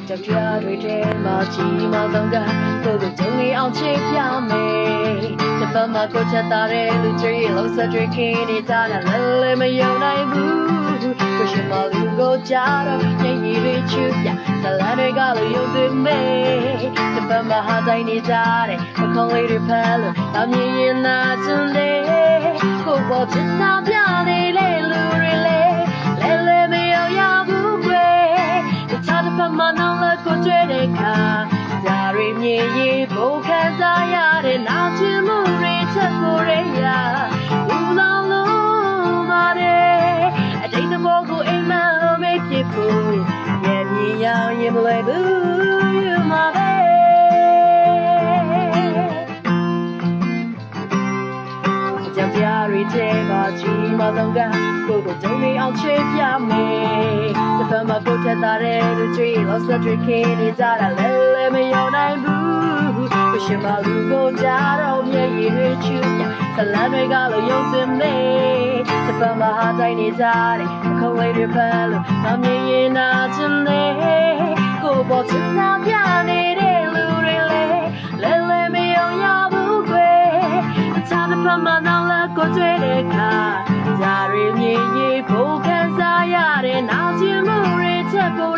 ကြောက်ကြတွေထဲမှာချီမောင်ဆောင်ကကိုယ်ကိုကြုံနေအောင်ချစ်ပြမယ်တပတ်မှာကိုချက်သားတဲ့လူကြီးလုံးစတွေခင်းနေကြတာလည်းမယုံနိုင်ဘူးကိုရှင်မလူကိုကြတော့ညင်ရီတွေချူပြဇလန်တွေကလည်းယုံသွင်းမယ်တပတ်မှာဟာတိုင်းနေကြတဲ့အခေါ်လေးတွေဖမ်းလို့အမြင်ရင်သာချင်တယ်ကိုပေါ်ချစ်တာပြနေတဲ့လူတွေလဲမယုံရဘူးကွယ်တခြားတစ်ဖက်မှာနောက်လက်ကိုတွေ့တဲ့အခါဒါတွေမြင်ရင်ဘုံခံစားရတဲ့နာကျင်မှုတွေချက်ကိုရရဘူးလောင်လို့ပါတယ်အတိတ်သဘောကိုအိမ်မက်လို့မဖြစ်ဘူးရဲ့မြင်ရရင်မလွယ်ဘူးယူမှာပဲကြောက်ကြတွေထဲမှာချီမောင်ဆောင်ကကိုယ်ကိုကြုံနေအောင်ချစ်ပြမယ်တပတ်မှာကိုချက်သားတဲ့လူကြီးလောစတွေခင်းနေကြတာလည်းမယုံနိုင်ဘူးကိုရှင်မလူကိုကြတော့မျက်ရည်တွေချူပြဇလန်တွေကလည်းယုံသွင်းနေတပတ်မှာဟာတိုင်းနေကြတဲ့အခုံးလေးတွေဖမ်းလို့မမြင်ရင်နာချင်တယ်ကိုပေါ်ချင်တာပြနေတဲ့လူတွေလဲမယုံရဘူးကွယ်တခြားတစ်ဖက်မှာနောက်လက်ကိုတွေ့တဲ့အခါဒါတွေမြင်ရင်ဘုံခံစားရတဲ့နာကျင်မှုတွေချက်ကို